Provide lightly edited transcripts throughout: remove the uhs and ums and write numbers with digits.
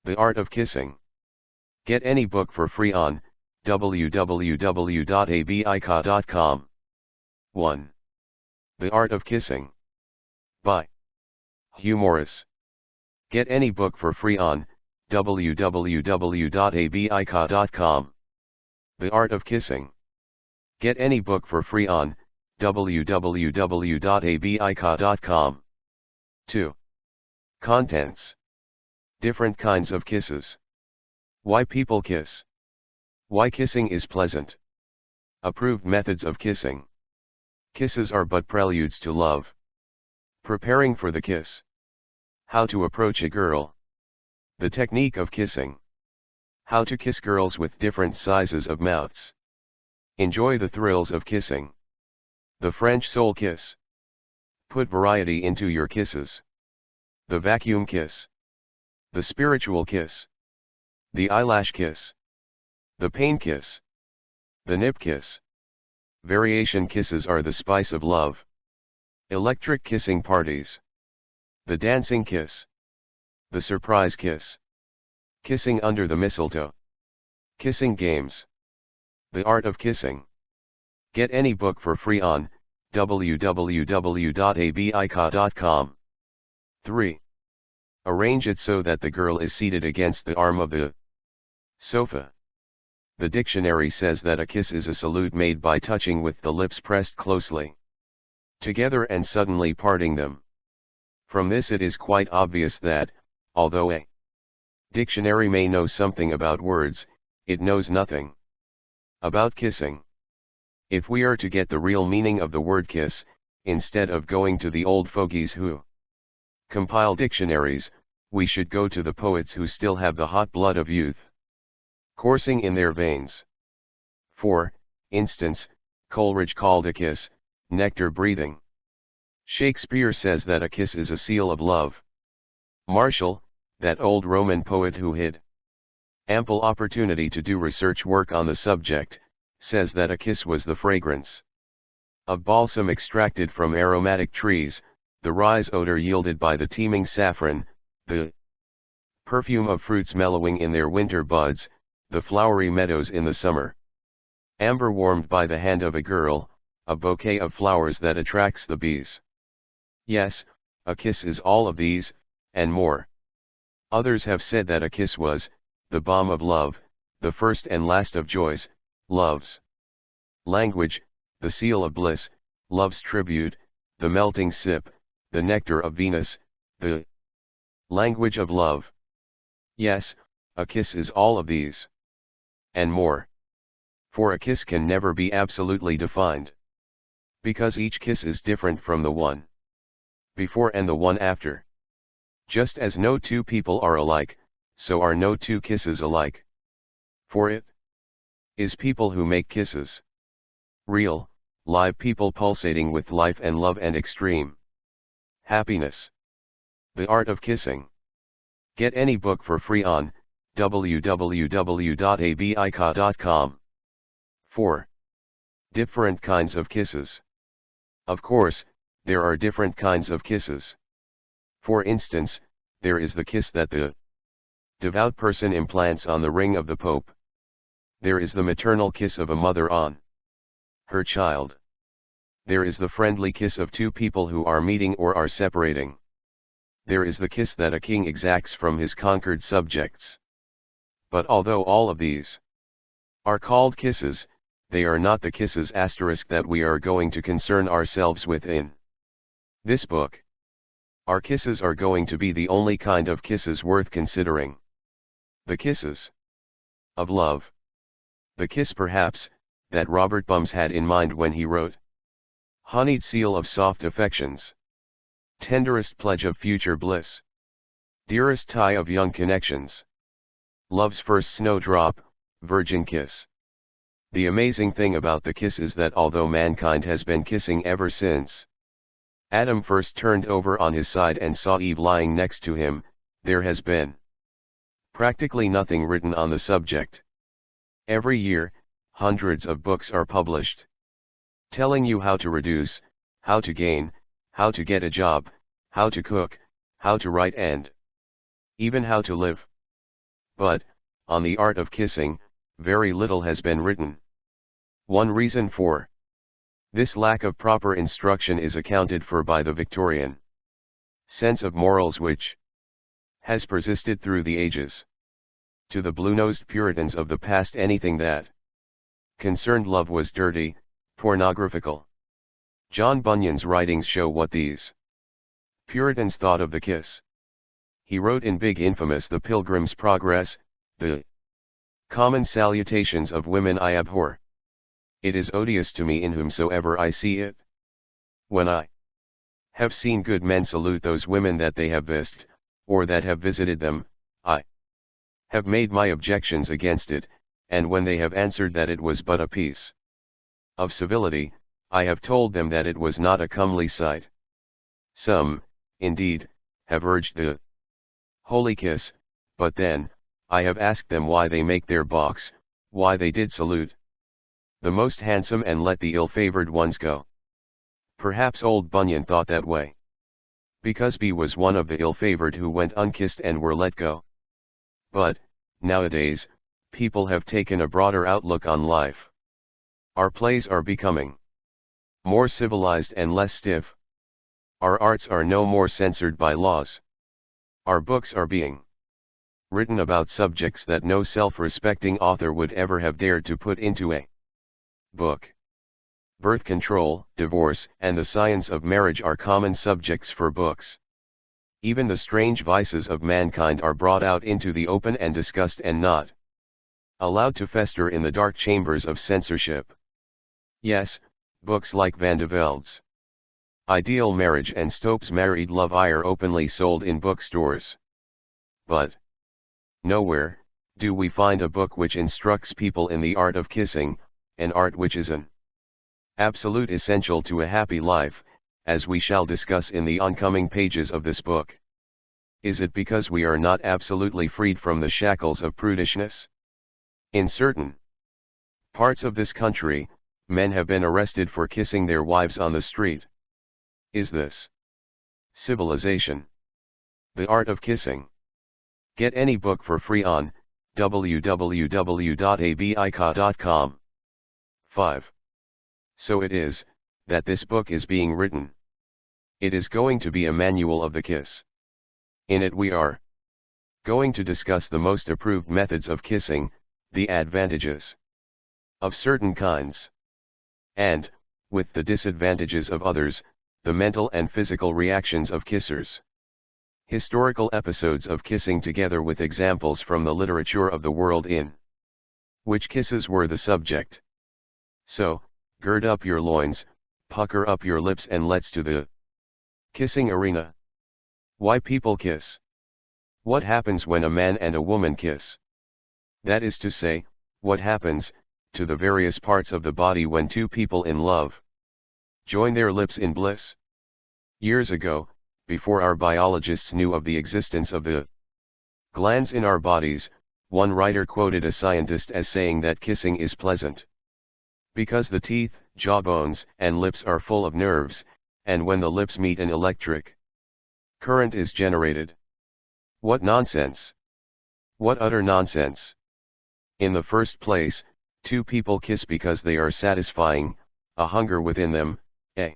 The Art of Kissing. Get any book for free on www.abika.com. 1. The Art of Kissing. By Hugh Morris. Get any book for free on www.abika.com. The Art of Kissing. Get any book for free on www.abika.com. 2. Contents. Different kinds of kisses. Why people kiss. Why kissing is pleasant. Approved methods of kissing. Kisses are but preludes to love. Preparing for the kiss. How to approach a girl. The technique of kissing. How to kiss girls with different sizes of mouths. Enjoy the thrills of kissing. The French soul kiss. Put variety into your kisses. The vacuum kiss. The spiritual kiss. The eyelash kiss. The pain kiss. The nip kiss. Variation kisses are the spice of love. Electric kissing parties. The dancing kiss. The surprise kiss. Kissing under the mistletoe. Kissing games. The Art of Kissing. Get any book for free on www.abika.com. 3. Arrange it so that the girl is seated against the arm of the sofa. The dictionary says that a kiss is a salute made by touching with the lips pressed closely together and suddenly parting them. From this it is quite obvious that, although a dictionary may know something about words, it knows nothing about kissing. If we are to get the real meaning of the word kiss, instead of going to the old fogies who compile dictionaries, we should go to the poets who still have the hot blood of youth coursing in their veins. For instance, Coleridge called a kiss, nectar breathing. Shakespeare says that a kiss is a seal of love. Martial, that old Roman poet who had ample opportunity to do research work on the subject, says that a kiss was the fragrance of balsam extracted from aromatic trees, the rise odor yielded by the teeming saffron, the perfume of fruits mellowing in their winter buds, the flowery meadows in the summer. Amber warmed by the hand of a girl, a bouquet of flowers that attracts the bees. Yes, a kiss is all of these, and more. Others have said that a kiss was the balm of love, the first and last of joys, love's language, the seal of bliss, love's tribute, the melting sip, the nectar of Venus, the language of love. Yes, a kiss is all of these. And more. For a kiss can never be absolutely defined. Because each kiss is different from the one before and the one after. Just as no two people are alike, so are no two kisses alike. For it is people who make kisses. Real, live people pulsating with life and love and extreme happiness. The Art of Kissing. Get any book for free on www.abika.com. 4. Different kinds of kisses. Of course, there are different kinds of kisses. For instance, there is the kiss that the devout person implants on the ring of the Pope. There is the maternal kiss of a mother on her child. There is the friendly kiss of two people who are meeting or are separating. There is the kiss that a king exacts from his conquered subjects. But although all of these are called kisses, they are not the kisses that we are going to concern ourselves with in this book. Our kisses are going to be the only kind of kisses worth considering. The kisses of love. The kiss perhaps, that Robert Bums had in mind when he wrote honeyed seal of soft affections, tenderest pledge of future bliss, dearest tie of young connections, love's first snowdrop, virgin kiss. The amazing thing about the kiss is that although mankind has been kissing ever since Adam first turned over on his side and saw Eve lying next to him, there has been practically nothing written on the subject. Every year, hundreds of books are published, telling you how to reduce, how to gain, how to get a job, how to cook, how to write and even how to live. But, on the art of kissing, very little has been written. One reason for this lack of proper instruction is accounted for by the Victorian sense of morals which has persisted through the ages. To the blue-nosed Puritans of the past, anything that concerned love was dirty, pornographical. John Bunyan's writings show what these Puritans thought of the kiss. He wrote in Big Infamous The Pilgrim's Progress, "The common salutations of women I abhor. It is odious to me in whomsoever I see it. When I have seen good men salute those women that they have visited, or that have visited them, I have made my objections against it, and when they have answered that it was but a piece of civility, I have told them that it was not a comely sight. Some, indeed, have urged the holy kiss, but then, I have asked them why they make their box, why they did salute the most handsome and let the ill-favored ones go." Perhaps old Bunyan thought that way, because B was one of the ill-favored who went unkissed and were let go. But, nowadays, people have taken a broader outlook on life. Our plays are becoming more civilized and less stiff. Our arts are no more censored by laws. Our books are being written about subjects that no self-respecting author would ever have dared to put into a book. Birth control, divorce, and the science of marriage are common subjects for books. Even the strange vices of mankind are brought out into the open and discussed and not allowed to fester in the dark chambers of censorship. Yes, books like Van de Velde's Ideal Marriage and Stope's Married Love are openly sold in bookstores. But nowhere do we find a book which instructs people in the art of kissing, an art which is an absolute essential to a happy life, as we shall discuss in the oncoming pages of this book. Is it because we are not absolutely freed from the shackles of prudishness? In certain parts of this country, men have been arrested for kissing their wives on the street. Is this civilization? The Art of Kissing. Get any book for free on www.abika.com. 5. So it is that this book is being written. It is going to be a manual of the kiss. In it we are going to discuss the most approved methods of kissing, the advantages of certain kinds, and, with the disadvantages of others, the mental and physical reactions of kissers. Historical episodes of kissing together with examples from the literature of the world in which kisses were the subject. So, gird up your loins, pucker up your lips, and let's to the kissing arena. Why people kiss? What happens when a man and a woman kiss? That is to say, what happens to the various parts of the body when two people in love join their lips in bliss. Years ago, before our biologists knew of the existence of the glands in our bodies, one writer quoted a scientist as saying that kissing is pleasant because the teeth, jawbones, and lips are full of nerves, and when the lips meet an electric current is generated. What nonsense! What utter nonsense! In the first place, two people kiss because they are satisfying a hunger within them, a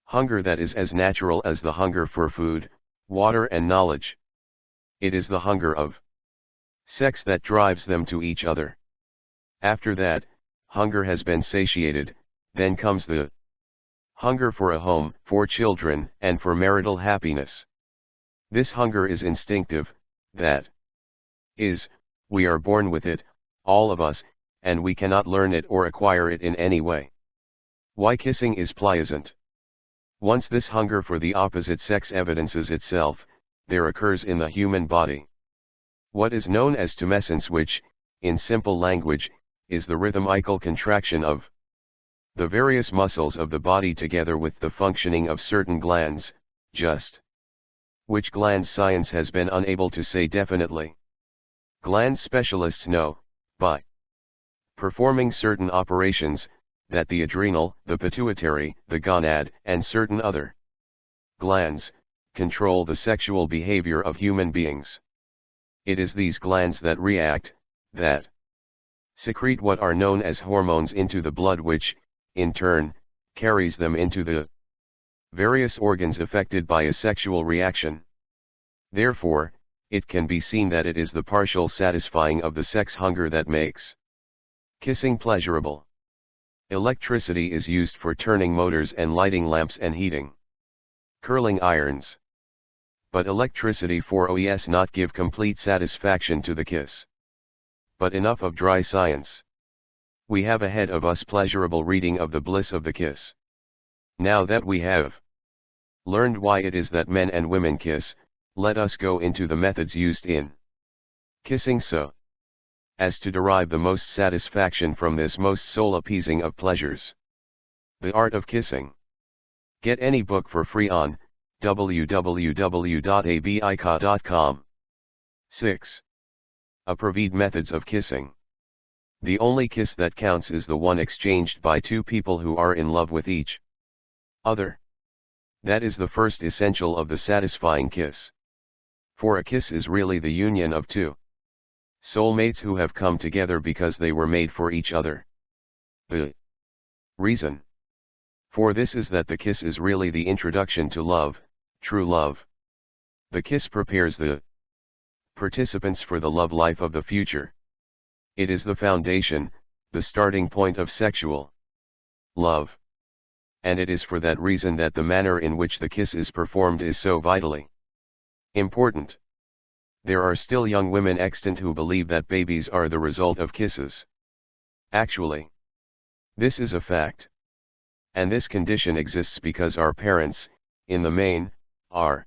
hunger that is as natural as the hunger for food, water, and knowledge. It is the hunger of sex that drives them to each other. After that hunger has been satiated, then comes the hunger for a home, for children, and for marital happiness. This hunger is instinctive, that is, we are born with it, all of us, and we cannot learn it or acquire it in any way. Why kissing is pleasant. Once this hunger for the opposite sex evidences itself, there occurs in the human body what is known as tumescence, which, in simple language, is the rhythmical contraction of the various muscles of the body together with the functioning of certain glands, just which glands science has been unable to say definitely. Gland specialists know, by performing certain operations, that the adrenal, the pituitary, the gonad, and certain other glands control the sexual behavior of human beings. It is these glands that react, that secrete what are known as hormones into the blood, which, in turn, carries them into the various organs affected by a sexual reaction. Therefore, it can be seen that it is the partial satisfying of the sex hunger that makes kissing pleasurable. Electricity is used for turning motors and lighting lamps and heating curling irons. But electricity for OES not give complete satisfaction to the kiss. But enough of dry science. We have ahead of us pleasurable reading of the bliss of the kiss. Now that we have learned why it is that men and women kiss, let us go into the methods used in kissing so as to derive the most satisfaction from this most soul-appeasing of pleasures. The Art of Kissing. Get any book for free on www.abika.com. 6. Approved methods of kissing. The only kiss that counts is the one exchanged by two people who are in love with each other. That is the first essential of the satisfying kiss. For a kiss is really the union of two soulmates who have come together because they were made for each other. The reason for this is that the kiss is really the introduction to love, true love. The kiss prepares the participants for the love life of the future. It is the foundation, the starting point of sexual love. And it is for that reason that the manner in which the kiss is performed is so vitally important. There are still young women extant who believe that babies are the result of kisses. Actually, this is a fact. And this condition exists because our parents, in the main, are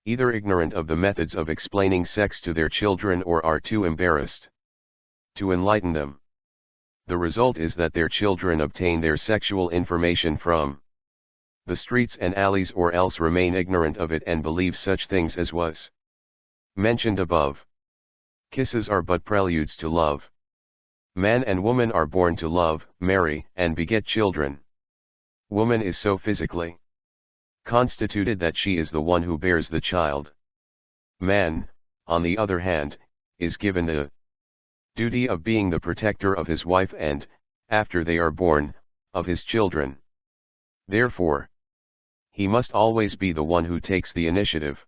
either ignorant of the methods of explaining sex to their children or are too embarrassed to enlighten them. The result is that their children obtain their sexual information from the streets and alleys or else remain ignorant of it and believe such things as was mentioned above. Kisses are but preludes to love. Man and woman are born to love, marry, and beget children. Woman is so physically constituted that she is the one who bears the child. Man, on the other hand, is given the duty of being the protector of his wife and, after they are born, of his children. Therefore, he must always be the one who takes the initiative.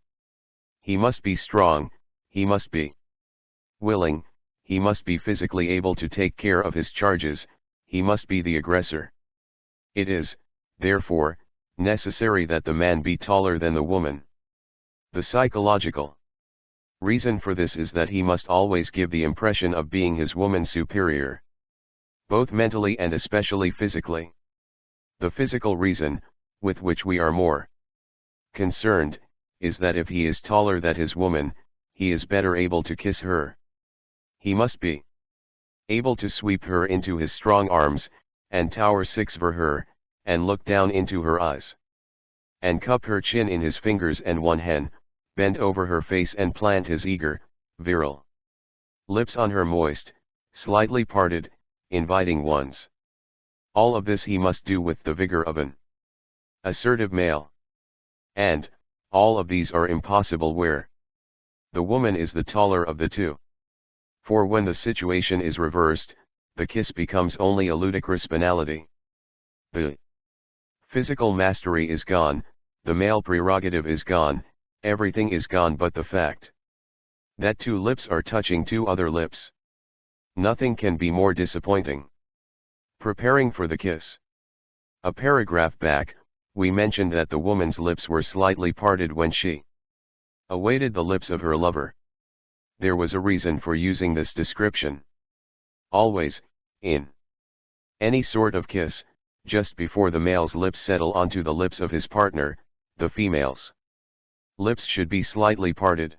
He must be strong, he must be willing, he must be physically able to take care of his charges, he must be the aggressor. It is, therefore, necessary that the man be taller than the woman. The psychological reason for this is that he must always give the impression of being his woman's superior, both mentally and especially physically. The physical reason, with which we are more concerned, is that if he is taller than his woman, he is better able to kiss her. He must be able to sweep her into his strong arms, and tower six for her, and look down into her eyes, and cup her chin in his fingers and one hand, bend over her face and plant his eager, virile lips on her moist, slightly parted, inviting ones. All of this he must do with the vigor of an assertive male. And, all of these are impossible where the woman is the taller of the two. For when the situation is reversed, the kiss becomes only a ludicrous banality. The physical mastery is gone, the male prerogative is gone, everything is gone but the fact that two lips are touching two other lips. Nothing can be more disappointing. Preparing for the kiss. A paragraph back, we mentioned that the woman's lips were slightly parted when she awaited the lips of her lover. There was a reason for using this description. Always, in any sort of kiss, just before the male's lips settle onto the lips of his partner, the female's lips should be slightly parted.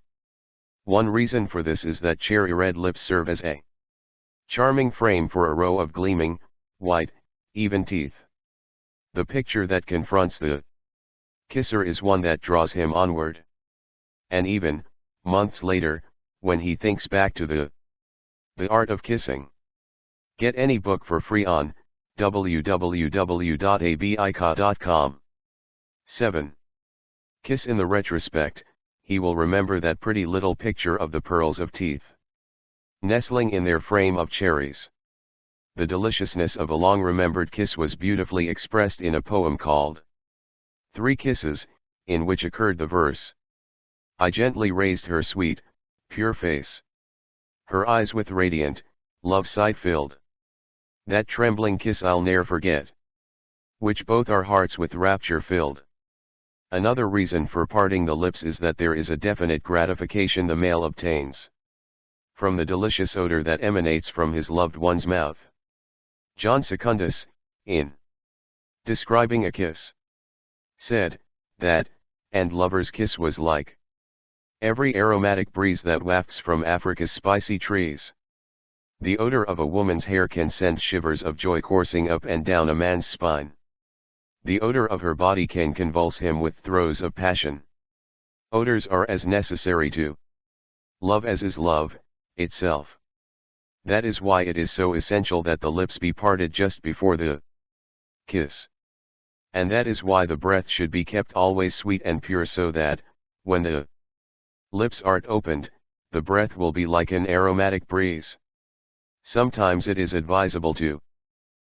One reason for this is that cherry red lips serve as a charming frame for a row of gleaming, white, even teeth. The picture that confronts the kisser is one that draws him onward. And even, months later, when he thinks back to the Art of Kissing. Get any book for free on www.abika.com. 7. Kiss in the retrospect. he will remember that pretty little picture of the pearls of teeth nestling in their frame of cherries. The deliciousness of a long-remembered kiss was beautifully expressed in a poem called Three Kisses, in which occurred the verse, I gently raised her sweet, pure face. Her eyes with radiant, love sight filled. That trembling kiss I'll ne'er forget. Which both our hearts with rapture filled. Another reason for parting the lips is that there is a definite gratification the male obtains from the delicious odor that emanates from his loved one's mouth. John Secundus, in describing a kiss, said, that, and lover's kiss was like every aromatic breeze that wafts from Africa's spicy trees. The odor of a woman's hair can send shivers of joy coursing up and down a man's spine. The odor of her body can convulse him with throes of passion. Odors are as necessary to love as is love itself. That is why it is so essential that the lips be parted just before the kiss. And that is why the breath should be kept always sweet and pure so that, when the lips are opened, the breath will be like an aromatic breeze. Sometimes it is advisable to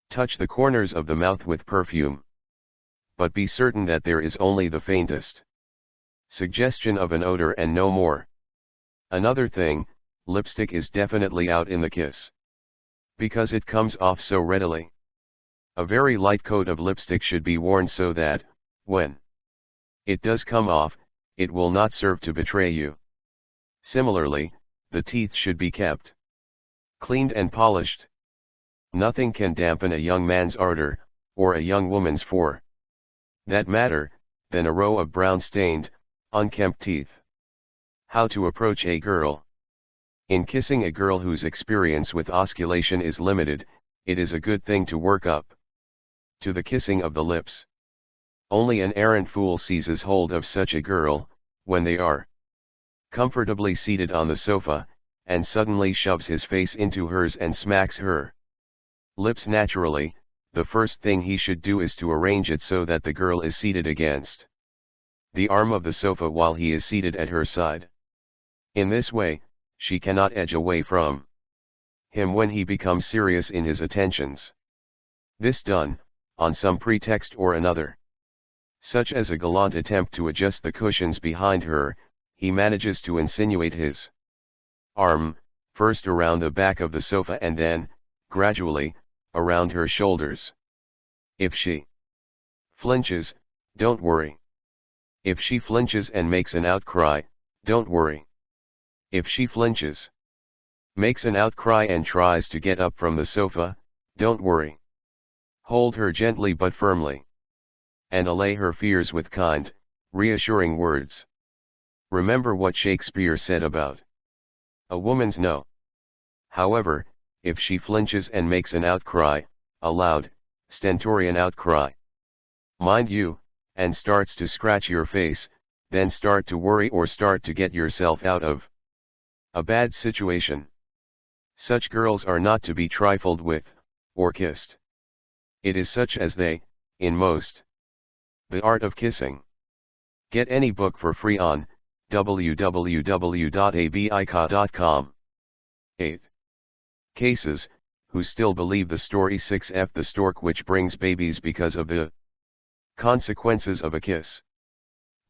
touch the corners of the mouth with perfume. But be certain that there is only the faintest suggestion of an odor and no more. Another thing, lipstick is definitely out in the kiss, because it comes off so readily. A very light coat of lipstick should be worn so that, when it does come off, it will not serve to betray you. Similarly, the teeth should be kept cleaned and polished. Nothing can dampen a young man's ardor, or a young woman's for that matter, than a row of brown-stained, unkempt teeth. How to approach a girl. In kissing a girl whose experience with osculation is limited, it is a good thing to work up to the kissing of the lips. Only an arrant fool seizes hold of such a girl, when they are comfortably seated on the sofa, and suddenly shoves his face into hers and smacks her lips naturally. The first thing he should do is to arrange it so that the girl is seated against the arm of the sofa while he is seated at her side. In this way, she cannot edge away from him when he becomes serious in his attentions. This done, on some pretext or another, such as a gallant attempt to adjust the cushions behind her, he manages to insinuate his arm, first around the back of the sofa and then, gradually, around her shoulders. If she flinches, don't worry. If she flinches and makes an outcry, don't worry. If she flinches, makes an outcry and tries to get up from the sofa, don't worry. Hold her gently but firmly, and allay her fears with kind, reassuring words. Remember what Shakespeare said about a woman's no. However, if she flinches and makes an outcry, a loud, stentorian outcry, mind you, and starts to scratch your face, then start to worry or start to get yourself out of a bad situation. Such girls are not to be trifled with, or kissed. It is such as they, in most. The Art of Kissing. Get any book for free on www.abika.com. 8. Cases, who still believe the story 6F the stork which brings babies because of the consequences of a kiss.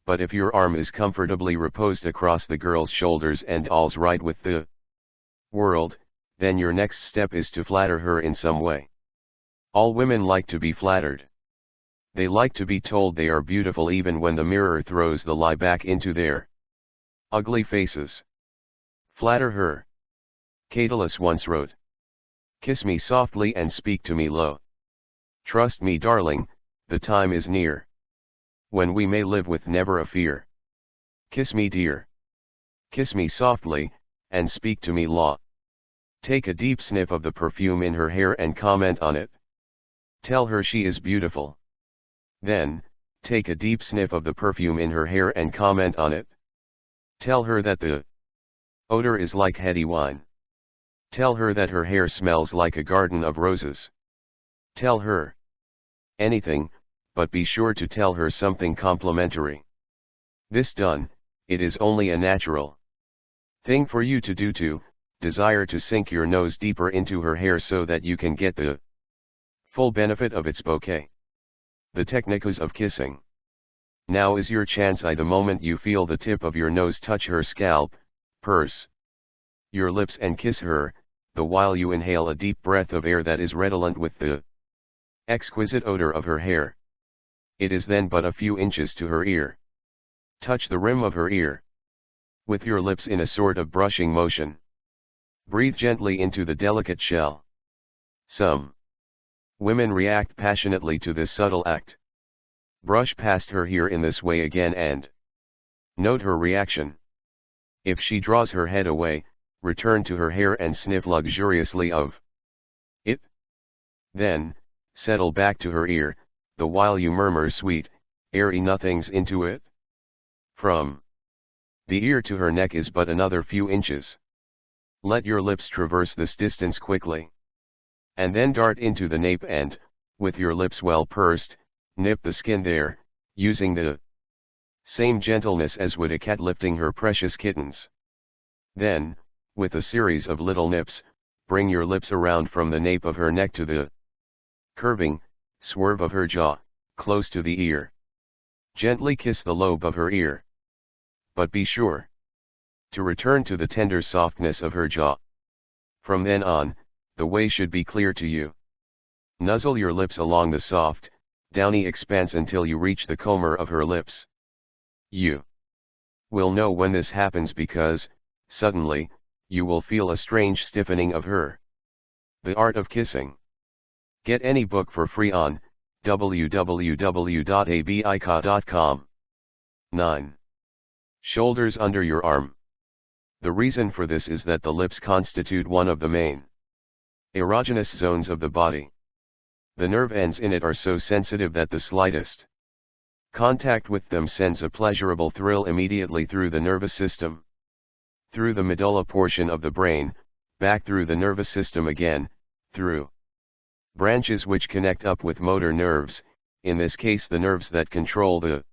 But if your arm is comfortably reposed across the girl's shoulders and all's right with the world, then your next step is to flatter her in some way. All women like to be flattered. They like to be told they are beautiful even when the mirror throws the lie back into their ugly faces. Flatter her. Catullus once wrote, "Kiss me softly and speak to me low. Trust me, darling, the time is near when we may live with never a fear. Kiss me, dear. Kiss me softly, and speak to me low." Take a deep sniff of the perfume in her hair and comment on it. Tell her she is beautiful. Then, take a deep sniff of the perfume in her hair and comment on it. Tell her that the odor is like heady wine. Tell her that her hair smells like a garden of roses. Tell her anything, but be sure to tell her something complimentary. This done, it is only a natural thing for you to do to desire to sink your nose deeper into her hair so that you can get the full benefit of its bouquet. The techniques of kissing. Now is your chance. The moment you feel the tip of your nose touch her scalp, purse your lips and kiss her, the while you inhale a deep breath of air that is redolent with the exquisite odor of her hair. It is then but a few inches to her ear. Touch the rim of her ear with your lips in a sort of brushing motion. Breathe gently into the delicate shell. Some women react passionately to this subtle act. Brush past her hair in this way again and note her reaction. If she draws her head away, return to her hair and sniff luxuriously of it. Then, settle back to her ear, the while you murmur sweet, airy nothings into it. From the ear to her neck is but another few inches. Let your lips traverse this distance quickly. And then dart into the nape and, with your lips well pursed, nip the skin there, using the same gentleness as would a cat lifting her precious kittens. Then, with a series of little nips, bring your lips around from the nape of her neck to the curving swerve of her jaw, close to the ear. Gently kiss the lobe of her ear. But be sure to return to the tender softness of her jaw. From then on, the way should be clear to you. Nuzzle your lips along the soft, downy expanse until you reach the comber of her lips. You will know when this happens because, suddenly, you will feel a strange stiffening of her. The Art of Kissing. Get any book for free on www.abika.com. 9. Shoulders under your arm. The reason for this is that the lips constitute one of the main erogenous zones of the body. The nerve ends in it are so sensitive that the slightest contact with them sends a pleasurable thrill immediately through the nervous system, through the medulla portion of the brain, back through the nervous system again, through branches which connect up with motor nerves, in this case the nerves that control the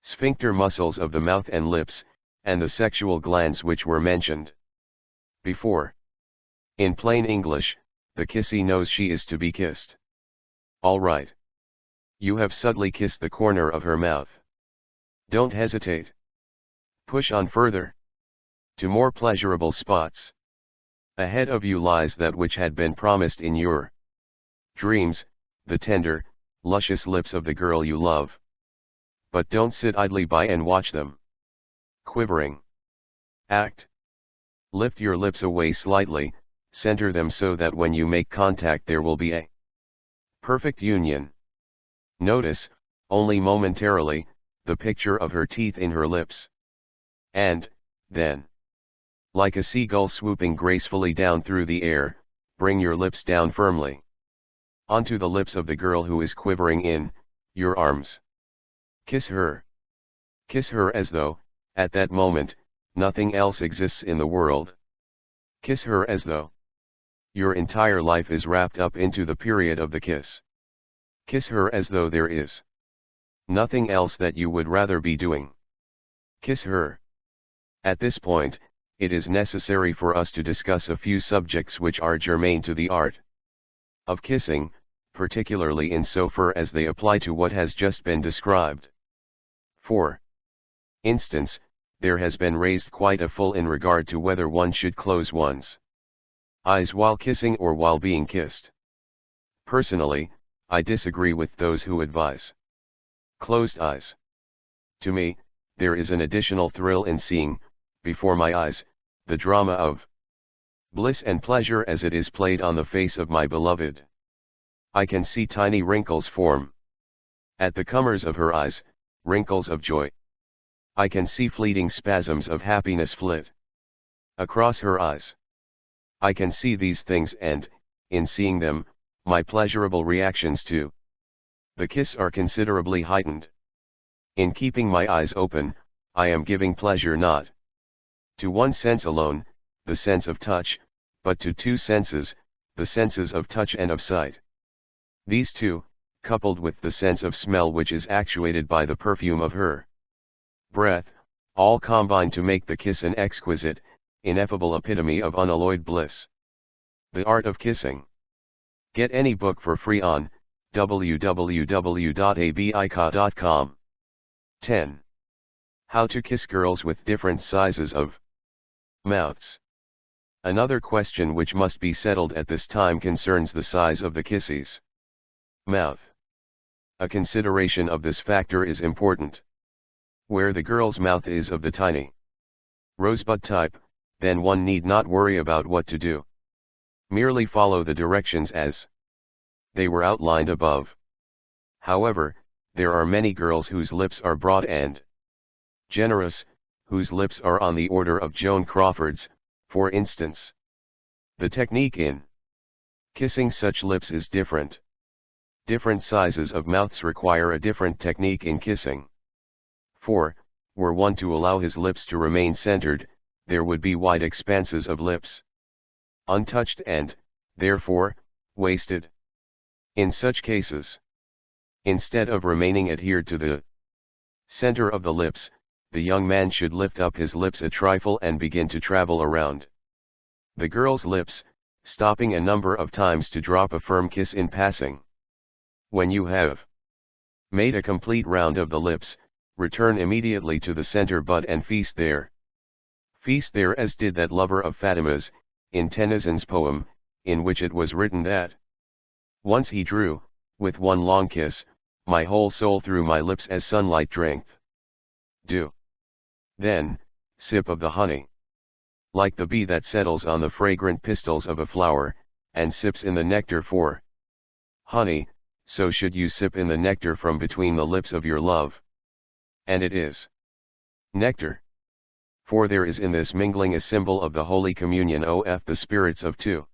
sphincter muscles of the mouth and lips, and the sexual glands which were mentioned before. In plain English, the kissy knows she is to be kissed. All right. You have subtly kissed the corner of her mouth. Don't hesitate. Push on further. To more pleasurable spots. Ahead of you lies that which had been promised in your dreams, the tender, luscious lips of the girl you love. But don't sit idly by and watch them quivering. Act. Lift your lips away slightly, center them so that when you make contact there will be a perfect union. Notice, only momentarily, the picture of her teeth in her lips. And, then, like a seagull swooping gracefully down through the air, bring your lips down firmly onto the lips of the girl who is quivering in your arms. Kiss her. Kiss her as though, at that moment, nothing else exists in the world. Kiss her as though your entire life is wrapped up into the period of the kiss. Kiss her as though there is nothing else that you would rather be doing. Kiss her. At this point, it is necessary for us to discuss a few subjects which are germane to the art of kissing, particularly in so far as they apply to what has just been described. For instance, there has been raised quite a full in regard to whether one should close one's eyes while kissing or while being kissed. Personally, I disagree with those who advise closed eyes. To me, there is an additional thrill in seeing, before my eyes, the drama of bliss and pleasure as it is played on the face of my beloved. I can see tiny wrinkles form at the corners of her eyes, wrinkles of joy. I can see fleeting spasms of happiness flit across her eyes. I can see these things and, in seeing them, my pleasurable reactions to the kiss are considerably heightened. In keeping my eyes open, I am giving pleasure not to one sense alone, the sense of touch, but to two senses, the senses of touch and of sight. These two, coupled with the sense of smell which is actuated by the perfume of her breath, all combine to make the kiss an exquisite, ineffable epitome of unalloyed bliss. The Art of Kissing. Get any book for free on www.abika.com. 10. How to kiss girls with different sizes of mouths. Another question which must be settled at this time concerns the size of the kissy's mouth. A consideration of this factor is important. Where the girl's mouth is of the tiny rosebud type, then one need not worry about what to do. Merely follow the directions as they were outlined above. However, there are many girls whose lips are broad and generous, whose lips are on the order of Joan Crawford's, for instance. The technique in kissing such lips is different. Different sizes of mouths require a different technique in kissing. For, were one to allow his lips to remain centered, there would be wide expanses of lips, untouched and, therefore, wasted. In such cases, instead of remaining adhered to the center of the lips, the young man should lift up his lips a trifle and begin to travel around the girl's lips, stopping a number of times to drop a firm kiss in passing. When you have made a complete round of the lips, return immediately to the center bud and feast there. Feast there as did that lover of Fatima's, in Tennyson's poem, in which it was written that once he drew, with one long kiss, my whole soul through my lips as sunlight drank. Do. Then, sip of the honey. Like the bee that settles on the fragrant pistils of a flower, and sips in the nectar for honey, so should you sip in the nectar from between the lips of your love. And it is nectar. For there is in this mingling a symbol of the Holy Communion of the spirits of two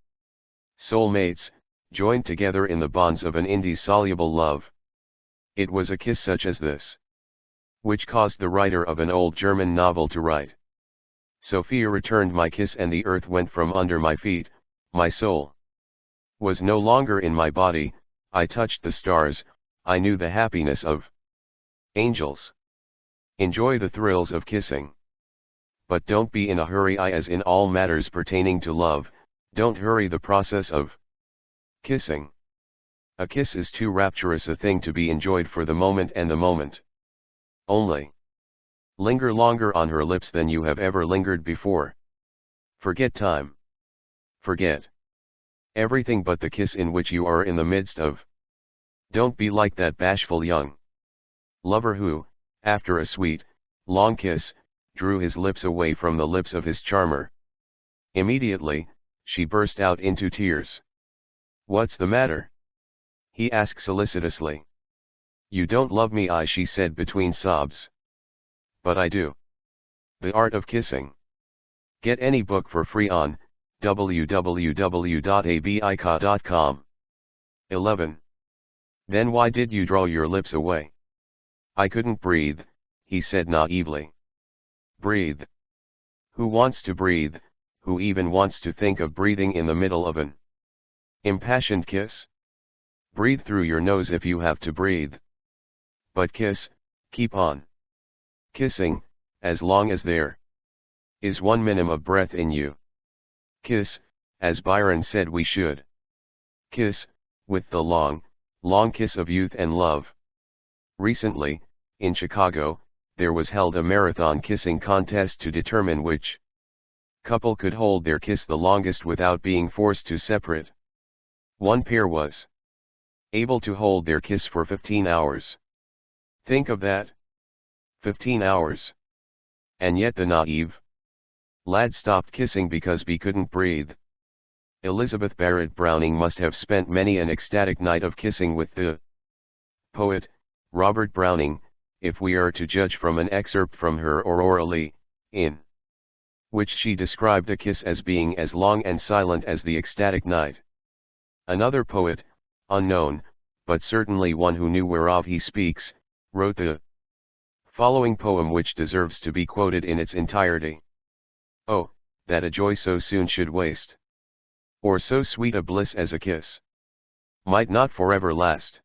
soul-mates, joined together in the bonds of an indissoluble love. It was a kiss such as this which caused the writer of an old German novel to write. Sophia returned my kiss and the earth went from under my feet, my soul was no longer in my body, I touched the stars, I knew the happiness of angels. Enjoy the thrills of kissing. But don't be in a hurry. As in all matters pertaining to love, don't hurry the process of kissing. A kiss is too rapturous a thing to be enjoyed for the moment and the moment only. Linger longer on her lips than you have ever lingered before. Forget time. Forget everything but the kiss in which you are in the midst of. Don't be like that bashful young lover who, after a sweet, long kiss, drew his lips away from the lips of his charmer. Immediately, she burst out into tears. What's the matter? He asked solicitously. You don't love me, she said between sobs. But I do. The Art of Kissing. Get any book for free on www.abika.com. 11. Then why did you draw your lips away? I couldn't breathe, he said naively. Breathe? Who wants to breathe, who even wants to think of breathing in the middle of an impassioned kiss? Breathe through your nose if you have to breathe. But kiss, keep on kissing, as long as there is 1 minute of breath in you. Kiss, as Byron said we should. Kiss, with the long, long kiss of youth and love. Recently, in Chicago, there was held a marathon kissing contest to determine which couple could hold their kiss the longest without being forced to separate. One pair was able to hold their kiss for 15 hours. Think of that. 15 hours. And yet the naive lad stopped kissing because he couldn't breathe. Elizabeth Barrett Browning must have spent many an ecstatic night of kissing with the poet, Robert Browning, if we are to judge from an excerpt from her Orally, in which she described a kiss as being as long and silent as the ecstatic night. Another poet, unknown, but certainly one who knew whereof he speaks, wrote the following poem which deserves to be quoted in its entirety. Oh, that a joy so soon should waste, or so sweet a bliss as a kiss might not forever last.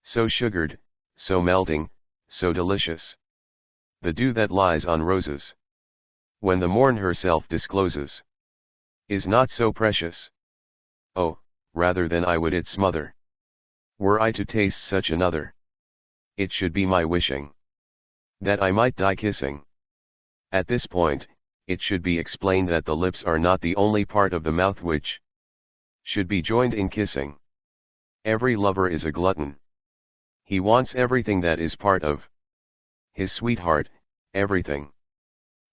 So sugared, so melting, so delicious. The dew that lies on roses, when the morn herself discloses, is not so precious. Oh, rather than I would it smother, were I to taste such another. It should be my wishing that I might die kissing. At this point, it should be explained that the lips are not the only part of the mouth which should be joined in kissing. Every lover is a glutton. He wants everything that is part of his sweetheart, everything.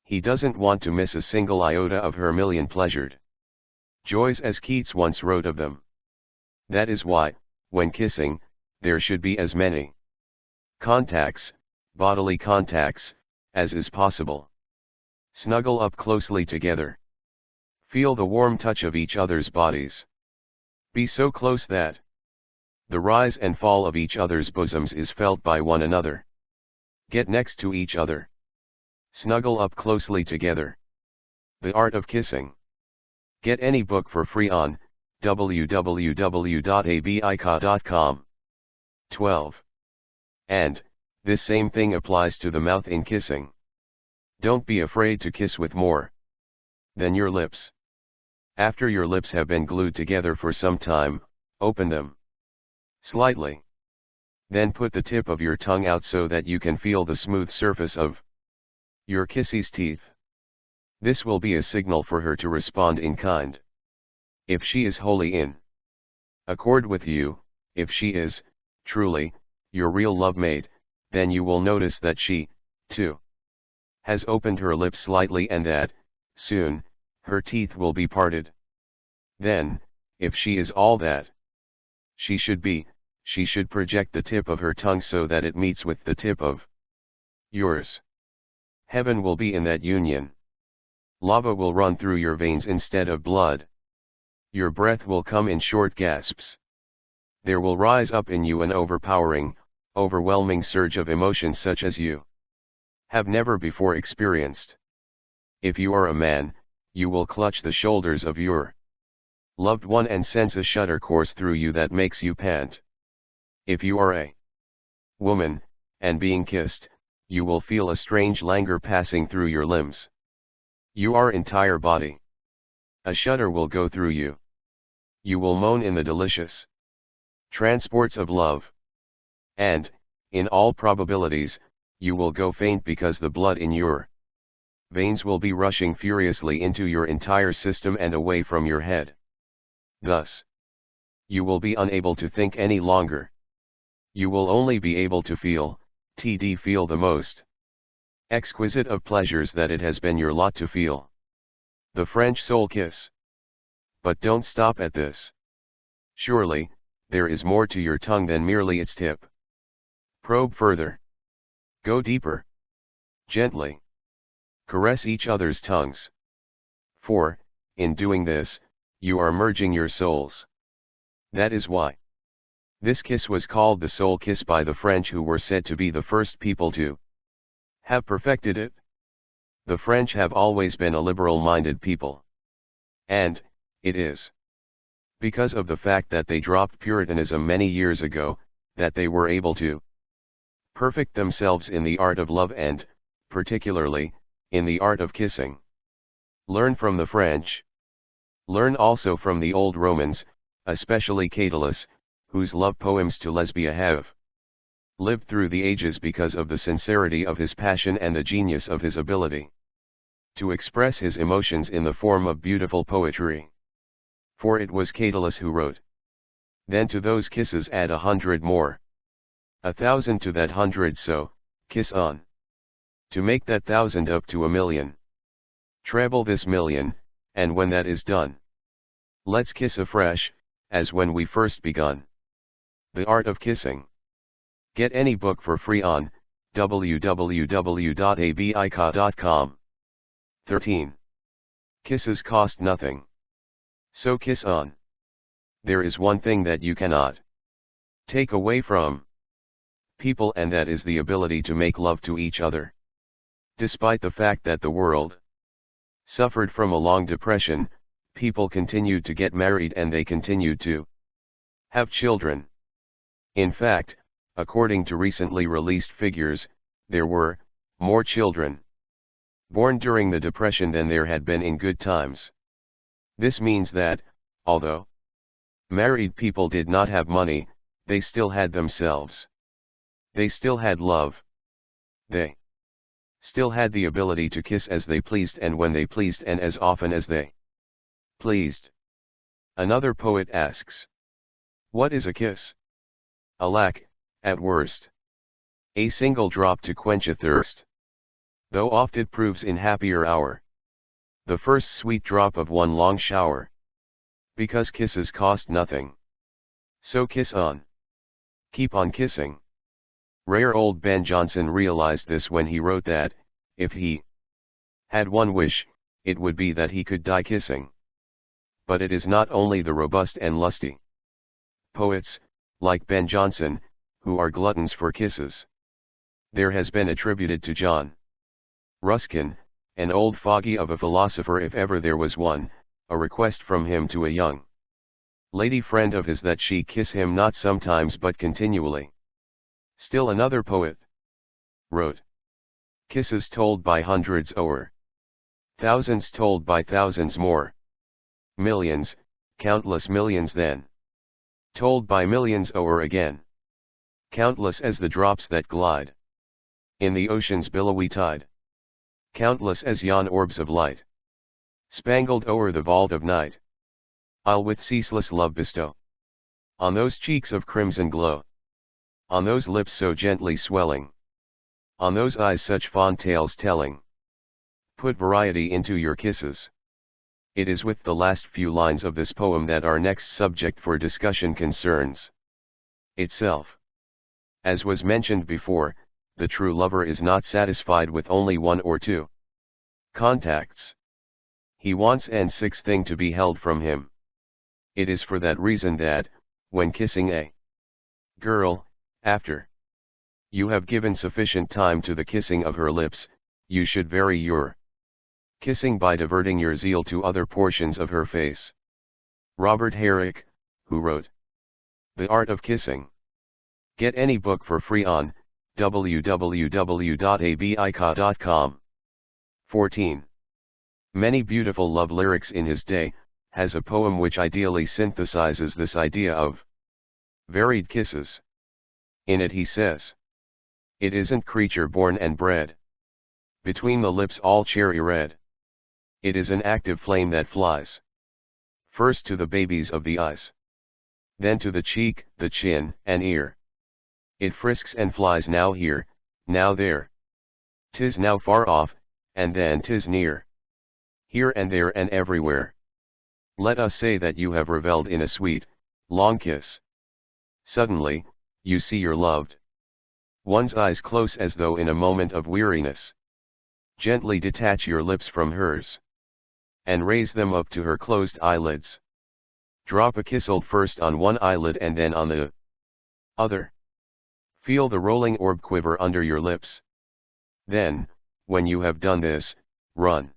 He doesn't want to miss a single iota of her million pleasured joys, as Keats once wrote of them. That is why, when kissing, there should be as many contacts, bodily contacts, as is possible. Snuggle up closely together. Feel the warm touch of each other's bodies. Be so close that the rise and fall of each other's bosoms is felt by one another. Get next to each other. Snuggle up closely together. The Art of Kissing. Get any book for free on www.abika.com. 12. And, this same thing applies to the mouth in kissing. Don't be afraid to kiss with more than your lips. After your lips have been glued together for some time, open them slightly. Then put the tip of your tongue out so that you can feel the smooth surface of your kissy's teeth. This will be a signal for her to respond in kind. If she is wholly in accord with you, if she is, truly, your real love mate, then you will notice that she, too, has opened her lips slightly and that, soon, her teeth will be parted. Then, if she is all that she should be, she should project the tip of her tongue so that it meets with the tip of yours. Heaven will be in that union. Lava will run through your veins instead of blood. Your breath will come in short gasps. There will rise up in you an overpowering, overwhelming surge of emotion such as you have never before experienced. If you are a man, you will clutch the shoulders of your loved one and sense a shudder course through you that makes you pant. If you are a woman, and being kissed, you will feel a strange languor passing through your limbs. Your entire body. A shudder will go through you. You will moan in the delicious transports of love. And, in all probabilities, you will go faint because the blood in your veins will be rushing furiously into your entire system and away from your head. Thus, you will be unable to think any longer. You will only be able to feel the most exquisite of pleasures that it has been your lot to feel. The French soul kiss. But don't stop at this. Surely, there is more to your tongue than merely its tip. Probe further. Go deeper. Gently. Caress each other's tongues. For, in doing this, you are merging your souls. That is why this kiss was called the soul kiss by the French, who were said to be the first people to have perfected it. The French have always been a liberal-minded people. And, it is because of the fact that they dropped Puritanism many years ago, that they were able to perfect themselves in the art of love and, particularly, in the art of kissing. Learn from the French. Learn also from the old Romans, especially Catullus, whose love poems to Lesbia have lived through the ages because of the sincerity of his passion and the genius of his ability to express his emotions in the form of beautiful poetry. For it was Catullus who wrote, "Then to those kisses add 100 more, 1,000 to that 100, so, kiss on, to make that 1,000 up to 1,000,000. Treble this 1,000,000, and when that is done, let's kiss afresh, as when we first begun." The Art of Kissing. Get any book for free on www.abika.com. 13. Kisses cost nothing. So kiss on. There is one thing that you cannot take away from people, and that is the ability to make love to each other. Despite the fact that the world suffered from a long depression, people continued to get married and they continued to have children. In fact, according to recently released figures, there were more children born during the Depression than there had been in good times. This means that, although married people did not have money, they still had themselves. They still had love. They still had the ability to kiss as they pleased and when they pleased and as often as they pleased. Another poet asks, what is a kiss? Alack, at worst, a single drop to quench a thirst. Though oft it proves in happier hour, the first sweet drop of one long shower. Because kisses cost nothing. So kiss on. Keep on kissing. Rare old Ben Jonson realized this when he wrote that, if he had one wish, it would be that he could die kissing. But it is not only the robust and lusty poets, like Ben Jonson, who are gluttons for kisses. There has been attributed to John Ruskin, an old fogey of a philosopher if ever there was one, a request from him to a young lady friend of his that she kiss him not sometimes but continually. Still another poet wrote, kisses told by hundreds o'er, thousands told by thousands more, millions, countless millions then, told by millions o'er again, countless as the drops that glide in the ocean's billowy tide, countless as yon orbs of light, spangled o'er the vault of night. I'll with ceaseless love bestow on those cheeks of crimson glow, on those lips so gently swelling, on those eyes such fond tales telling. Put variety into your kisses. It is with the last few lines of this poem that our next subject for discussion concerns itself. As was mentioned before, the true lover is not satisfied with only one or two contacts. He wants an sixth thing to be held from him. It is for that reason that, when kissing a girl, after you have given sufficient time to the kissing of her lips, you should vary your kissing by diverting your zeal to other portions of her face. Robert Herrick, who wrote The Art of Kissing. Get any book for free on www.abica.com. 14. Many beautiful love lyrics in his day, has a poem which ideally synthesizes this idea of varied kisses. In it he says, it isn't creature born and bred between the lips all cherry red. It is an active flame that flies first to the babies of the eyes, then to the cheek, the chin, and ear. It frisks and flies now here, now there. 'Tis now far off, and then 'tis near. Here and there and everywhere. Let us say that you have revelled in a sweet, long kiss. Suddenly, you see your loved one's eyes close as though in a moment of weariness. Gently detach your lips from hers, and raise them up to her closed eyelids. Drop a kissel first on one eyelid and then on the other. Feel the rolling orb quiver under your lips. Then, when you have done this, run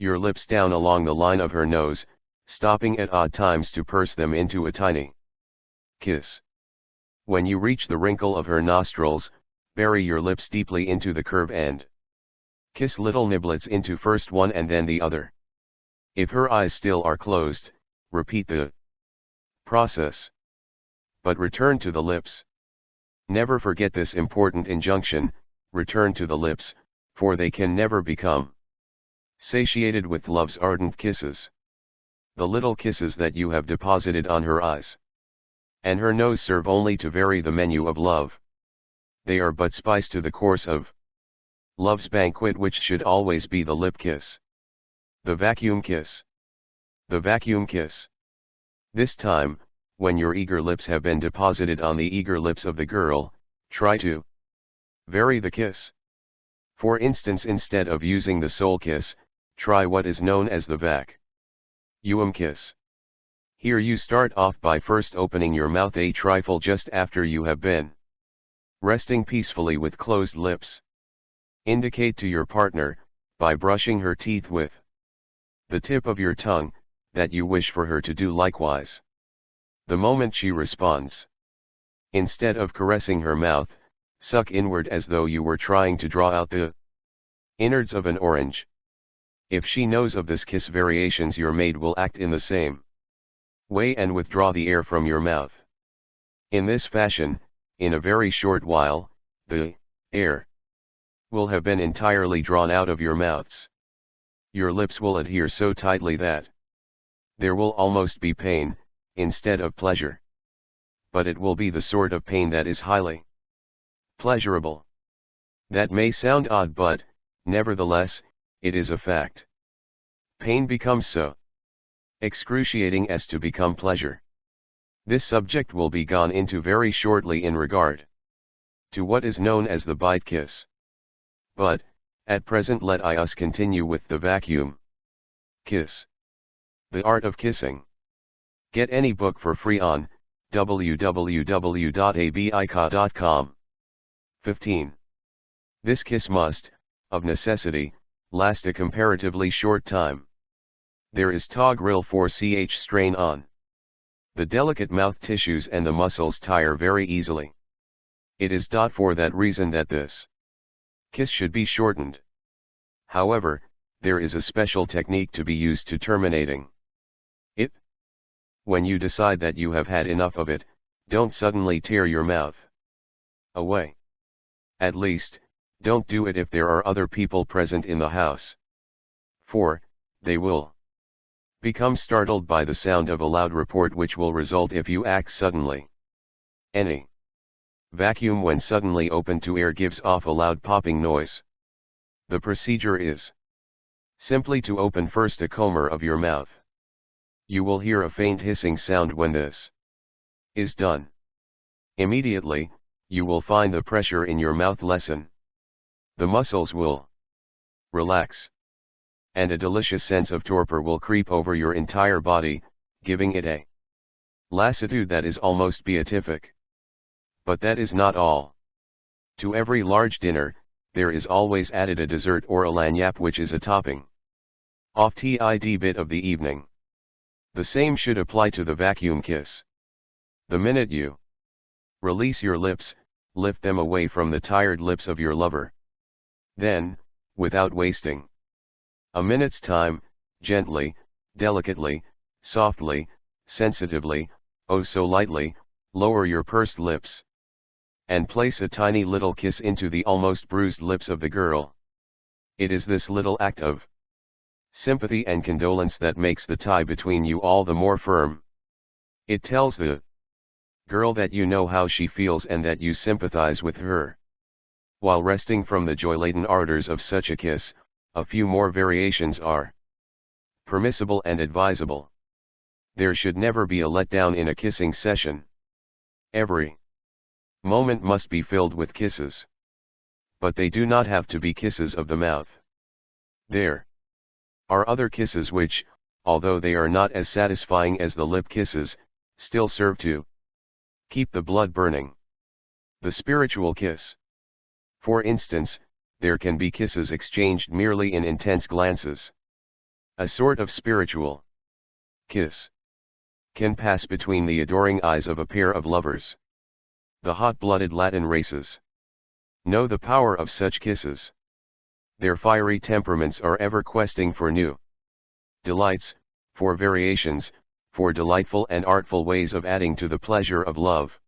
your lips down along the line of her nose, stopping at odd times to purse them into a tiny kiss. When you reach the wrinkle of her nostrils, bury your lips deeply into the curve and kiss little niblets into first one and then the other. If her eyes still are closed, repeat the process. But return to the lips. Never forget this important injunction, return to the lips, for they can never become satiated with love's ardent kisses. The little kisses that you have deposited on her eyes and her nose serve only to vary the menu of love. They are but spice to the course of love's banquet, which should always be the lip kiss. The vacuum kiss. The vacuum kiss. This time, when your eager lips have been deposited on the eager lips of the girl, try to vary the kiss. For instance, instead of using the soul kiss, try what is known as the vacuum kiss. Here you start off by first opening your mouth a trifle just after you have been resting peacefully with closed lips. Indicate to your partner, by brushing her teeth with the tip of your tongue, that you wish for her to do likewise. The moment she responds, instead of caressing her mouth, Suck inward as though you were trying to draw out the innards of an orange. If she knows of this kiss variations, your maid will act in the same way and withdraw the air from your mouth. In this fashion, in a very short while, the air will have been entirely drawn out of your mouths. Your lips will adhere so tightly that there will almost be pain, instead of pleasure. But it will be the sort of pain that is highly pleasurable. That may sound odd, but, nevertheless, it is a fact. Pain becomes so excruciating as to become pleasure. This subject will be gone into very shortly in regard to what is known as the bite kiss. But, at present let us continue with the vacuum kiss. The Art of Kissing. Get any book for free on www.abika.com. 15. This kiss must, of necessity, last a comparatively short time. There is togrill for ch strain on. The delicate mouth tissues and the muscles tire very easily. It is for that reason that this kiss should be shortened. However, there is a special technique to be used to terminating it. When you decide that you have had enough of it, don't suddenly tear your mouth away. At least, don't do it if there are other people present in the house. For, they will become startled by the sound of a loud report which will result if you act suddenly. Any vacuum when suddenly opened to air gives off a loud popping noise. The procedure is simply to open first a corner of your mouth. You will hear a faint hissing sound when this is done. Immediately, you will find the pressure in your mouth lessen. The muscles will relax. And a delicious sense of torpor will creep over your entire body, giving it a lassitude that is almost beatific. But that is not all. To every large dinner, there is always added a dessert or a lagniappe which is a topping off tid bit of the evening. The same should apply to the vacuum kiss. The minute you release your lips, lift them away from the tired lips of your lover. Then, without wasting a minute's time, gently, delicately, softly, sensitively, oh so lightly, lower your pursed lips. And place a tiny little kiss into the almost bruised lips of the girl. It is this little act of sympathy and condolence that makes the tie between you all the more firm. It tells the girl that you know how she feels and that you sympathize with her. While resting from the joy-laden ardors of such a kiss, a few more variations are permissible and advisable. There should never be a letdown in a kissing session. Every moment must be filled with kisses. But they do not have to be kisses of the mouth. There are other kisses which, although they are not as satisfying as the lip kisses, still serve to keep the blood burning. The spiritual kiss. For instance, there can be kisses exchanged merely in intense glances. A sort of spiritual kiss can pass between the adoring eyes of a pair of lovers. The hot-blooded Latin races know the power of such kisses. Their fiery temperaments are ever questing for new delights, for variations, for delightful and artful ways of adding to the pleasure of love.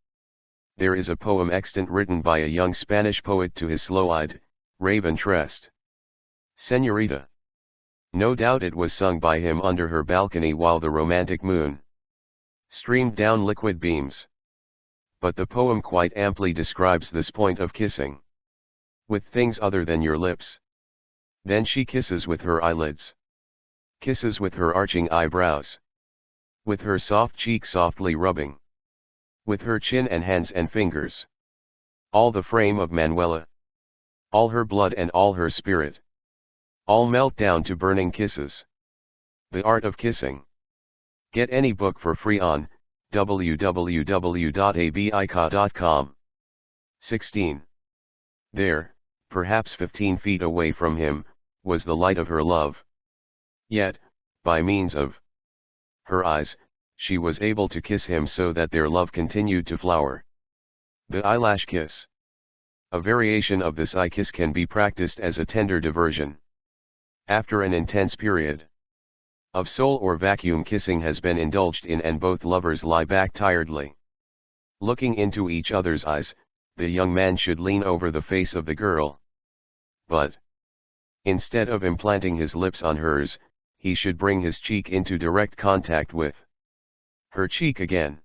There is a poem extant written by a young Spanish poet to his slow-eyed, raven-tressed señorita. No doubt it was sung by him under her balcony while the romantic moon streamed down liquid beams. But the poem quite amply describes this point of kissing with things other than your lips. Then she kisses with her eyelids, kisses with her arching eyebrows, with her soft cheek softly rubbing, with her chin and hands and fingers. All the frame of Manuela, all her blood and all her spirit, all melt down to burning kisses. The Art of Kissing. Get any book for free on www.abika.com. 16. There, perhaps 15 feet away from him, was the light of her love. Yet, by means of her eyes, she was able to kiss him so that their love continued to flower. The eyelash kiss. A variation of this eye kiss can be practiced as a tender diversion. After an intense period of soul or vacuum kissing has been indulged in and both lovers lie back tiredly, looking into each other's eyes, the young man should lean over the face of the girl. But instead of implanting his lips on hers, he should bring his cheek into direct contact with her cheek again.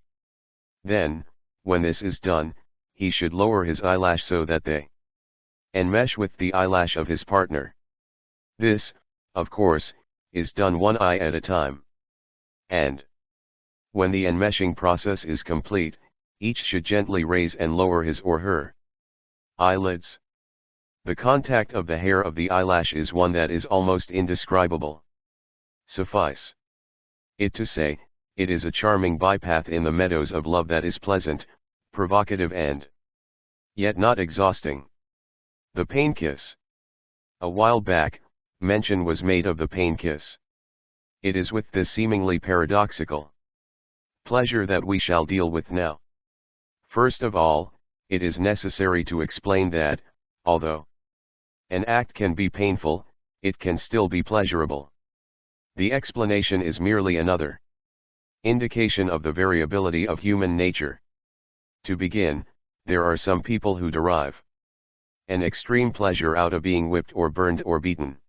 Then, when this is done, he should lower his eyelash so that they enmesh with the eyelash of his partner. This, of course, is done one eye at a time. And when the enmeshing process is complete, each should gently raise and lower his or her eyelids. The contact of the hair of the eyelash is one that is almost indescribable. Suffice it to say, it is a charming bypath in the meadows of love that is pleasant, provocative and yet not exhausting. The pain kiss. A while back, mention was made of the pain kiss. It is with this seemingly paradoxical pleasure that we shall deal with now. First of all, it is necessary to explain that, although an act can be painful, it can still be pleasurable. The explanation is merely another indication of the variability of human nature. To begin, there are some people who derive an extreme pleasure out of being whipped or burned or beaten.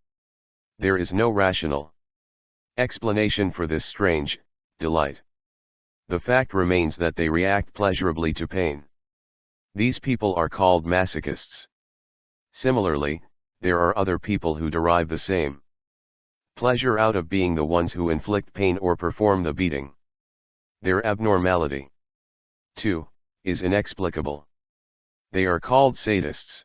There is no rational explanation for this strange delight. The fact remains that they react pleasurably to pain. These people are called masochists. Similarly, there are other people who derive the same pleasure out of being the ones who inflict pain or perform the beating. Their abnormality, too, is inexplicable. They are called sadists.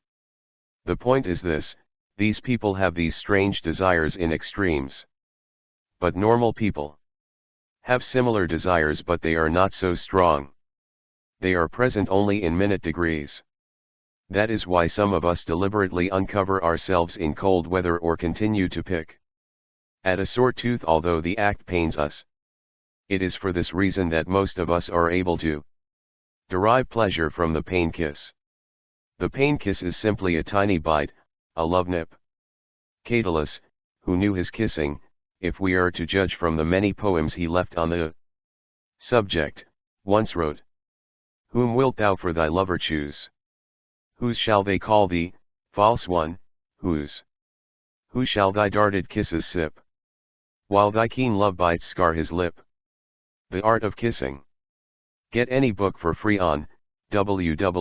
The point is this: these people have these strange desires in extremes. But normal people have similar desires, but they are not so strong. They are present only in minute degrees. That is why some of us deliberately uncover ourselves in cold weather or continue to pick at a sore tooth although the act pains us. It is for this reason that most of us are able to derive pleasure from the pain kiss. The pain kiss is simply a tiny bite, a love nip. Catullus, who knew his kissing, if we are to judge from the many poems he left on the subject, once wrote, "Whom wilt thou for thy lover choose? Whose shall they call thee, false one, whose? Who shall thy darted kisses sip, while thy keen love bites scar his lip?" The Art of Kissing. Get any book for free on www.abika.com.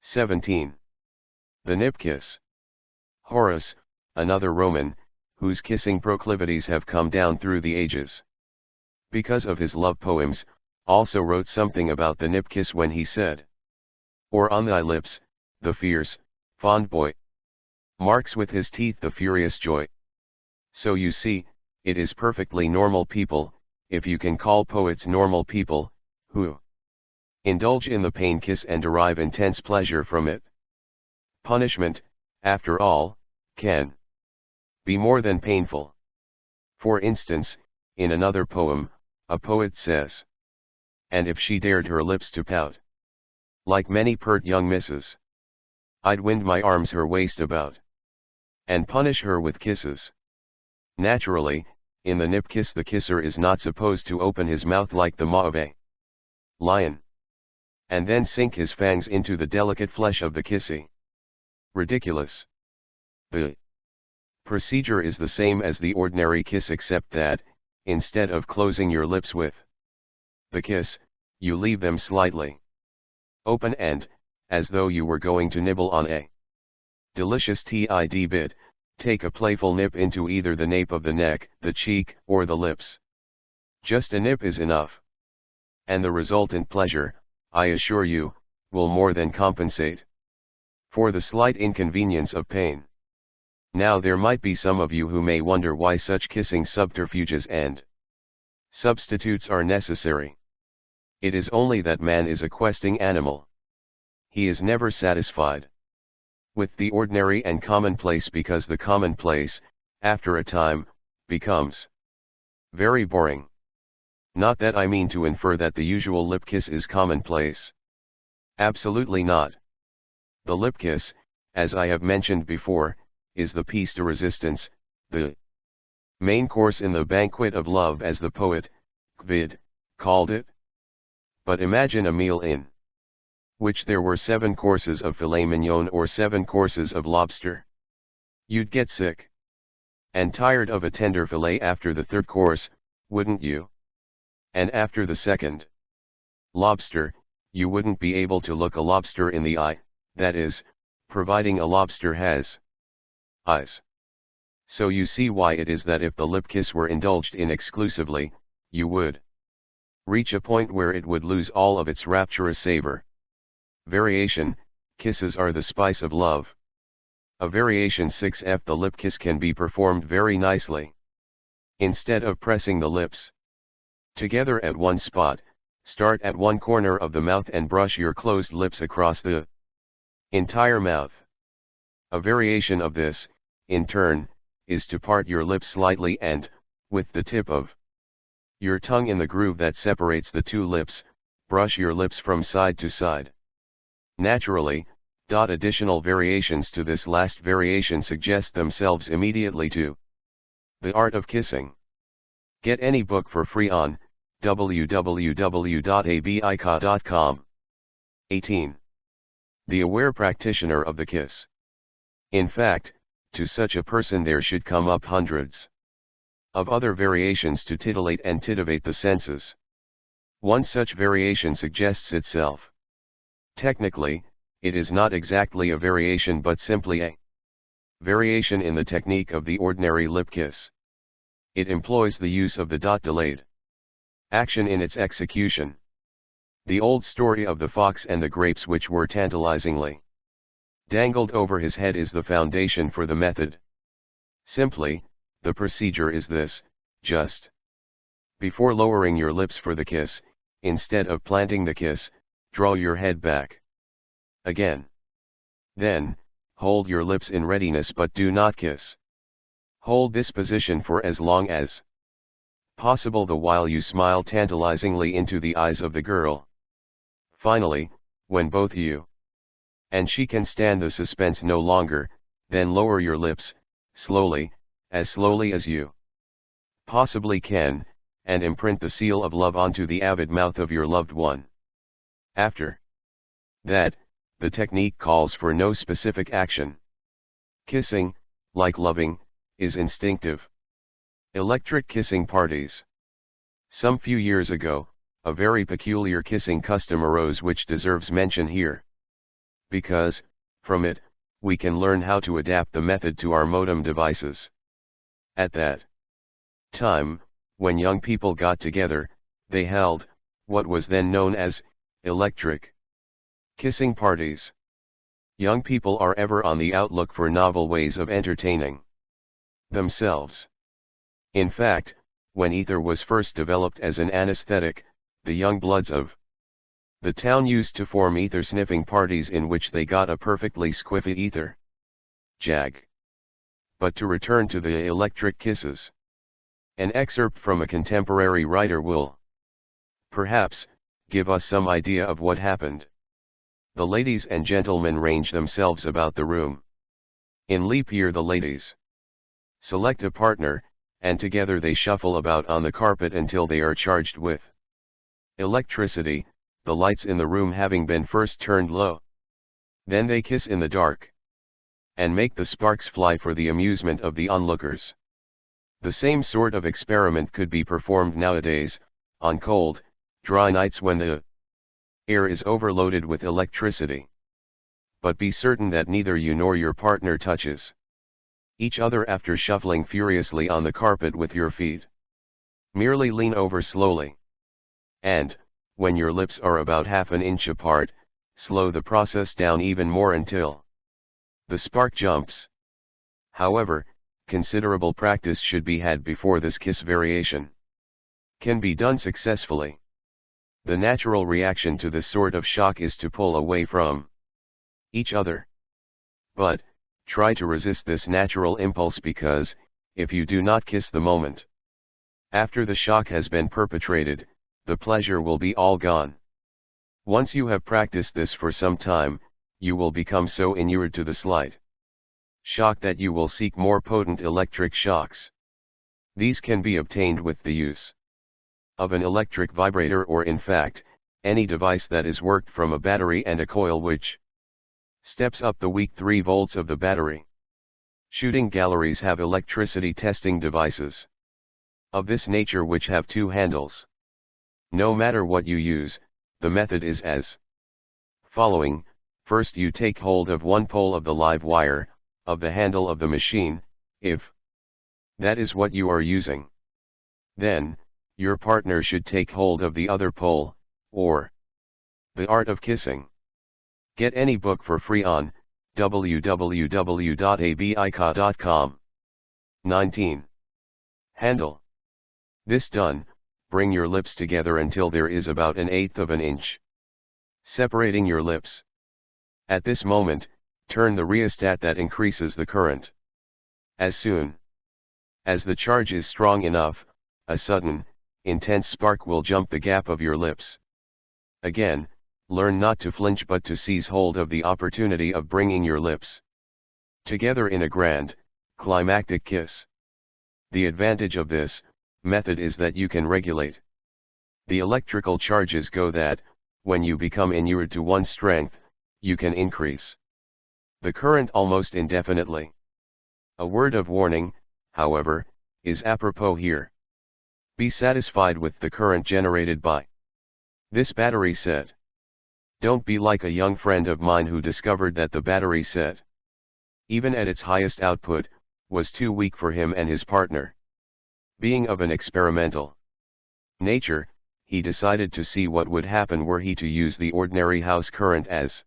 17. The Nip Kiss. Horace, another Roman, whose kissing proclivities have come down through the ages, because of his love poems, also wrote something about the nip kiss when he said, "Or on thy lips, the fierce, fond boy marks with his teeth the furious joy." So you see, it is perfectly normal people, if you can call poets normal people, who indulge in the pain kiss and derive intense pleasure from it. Punishment, after all, can be more than painful. For instance, in another poem, a poet says, "And if she dared her lips to pout, like many pert young misses, I'd wind my arms her waist about, and punish her with kisses." Naturally, in the nip kiss the kisser is not supposed to open his mouth like the maw of a lion, and then sink his fangs into the delicate flesh of the kissee. Ridiculous. The procedure is the same as the ordinary kiss except that, instead of closing your lips with the kiss, you leave them slightly open and, as though you were going to nibble on a delicious tidbit, take a playful nip into either the nape of the neck, the cheek, or the lips. Just a nip is enough. And the resultant pleasure, I assure you, will more than compensate for the slight inconvenience of pain. Now there might be some of you who may wonder why such kissing subterfuges and substitutes are necessary. It is only that man is a questing animal. He is never satisfied with the ordinary and commonplace because the commonplace, after a time, becomes very boring. Not that I mean to infer that the usual lip kiss is commonplace. Absolutely not. The lip kiss, as I have mentioned before, is the piece de resistance, the main course in the banquet of love, as the poet, Gvid, called it. But imagine a meal in which there were 7 courses of filet mignon or 7 courses of lobster. You'd get sick and tired of a tender filet after the 3rd course, wouldn't you? And after the 2nd lobster, you wouldn't be able to look a lobster in the eye, that is, providing a lobster has eyes. So you see why it is that if the lip kiss were indulged in exclusively, you would reach a point where it would lose all of its rapturous savor. Variation, kisses are the spice of love. A variation 6F, the lip kiss, can be performed very nicely. Instead of pressing the lips together at one spot, start at one corner of the mouth and brush your closed lips across the entire mouth. A variation of this, in turn, is to part your lips slightly and, with the tip of your tongue in the groove that separates the 2 lips, brush your lips from side to side. Naturally, additional variations to this last variation suggest themselves immediately to The Art of Kissing. Get any book for free on www.abika.com. 18. The aware practitioner of the kiss. In fact, to such a person there should come up hundreds of other variations to titillate and titivate the senses. One such variation suggests itself. Technically, it is not exactly a variation but simply a variation in the technique of the ordinary lip kiss. It employs the use of the delayed action in its execution. The old story of the fox and the grapes, which were tantalizingly dangled over his head, is the foundation for the method. Simply, the procedure is this: just before lowering your lips for the kiss, instead of planting the kiss, draw your head back again. Then, hold your lips in readiness but do not kiss. Hold this position for as long as possible, the while you smile tantalizingly into the eyes of the girl. Finally, when both you and she can stand the suspense no longer, then lower your lips, slowly as you possibly can, and imprint the seal of love onto the avid mouth of your loved one. After that, the technique calls for no specific action. Kissing, like loving, is instinctive. Electric kissing parties. Some few years ago, a very peculiar kissing custom arose which deserves mention here. Because, from it, we can learn how to adapt the method to our modem devices. At that time, when young people got together, they held what was then known as electric kissing parties. Young people are ever on the outlook for novel ways of entertaining themselves. In fact, when ether was first developed as an anesthetic, the young bloods of the town used to form ether sniffing parties in which they got a perfectly squiffy ether jag. But to return to the electric kisses. An excerpt from a contemporary writer will, perhaps, give us some idea of what happened. The ladies and gentlemen range themselves about the room. In leap year the ladies select a partner, and together they shuffle about on the carpet until they are charged with electricity, the lights in the room having been first turned low. Then they kiss in the dark, and make the sparks fly for the amusement of the onlookers. The same sort of experiment could be performed nowadays, on cold, dry nights when the air is overloaded with electricity. But be certain that neither you nor your partner touches each other after shuffling furiously on the carpet with your feet. Merely lean over slowly. And, when your lips are about half an inch apart, slow the process down even more until the spark jumps. However, considerable practice should be had before this kiss variation can be done successfully. The natural reaction to this sort of shock is to pull away from each other. But, try to resist this natural impulse, because, if you do not kiss the moment after the shock has been perpetrated, the pleasure will be all gone. Once you have practiced this for some time, you will become so inured to the slight shock that you will seek more potent electric shocks. These can be obtained with the use of an electric vibrator, or in fact, any device that is worked from a battery and a coil which steps up the weak 3 volts of the battery. Shooting galleries have electricity testing devices of this nature which have 2 handles. No matter what you use, the method is as following. First, you take hold of one pole of the live wire of the handle of the machine, if that is what you are using. Then, your partner should take hold of the other pole, or The Art of Kissing. Get any book for free on www.abika.com. 19. Handle. This done, bring your lips together until there is about 1/8 of an inch separating your lips. At this moment, turn the rheostat that increases the current. As soon as the charge is strong enough, a sudden, intense spark will jump the gap of your lips. Again, learn not to flinch but to seize hold of the opportunity of bringing your lips together in a grand, climactic kiss. The advantage of this method is that you can regulate the electrical charges so that, when you become inured to one strength, you can increase the current almost indefinitely. A word of warning, however, is apropos here. Be satisfied with the current generated by this battery set. Don't be like a young friend of mine who discovered that the battery set, even at its highest output, was too weak for him and his partner. Being of an experimental nature, he decided to see what would happen were he to use the ordinary house current as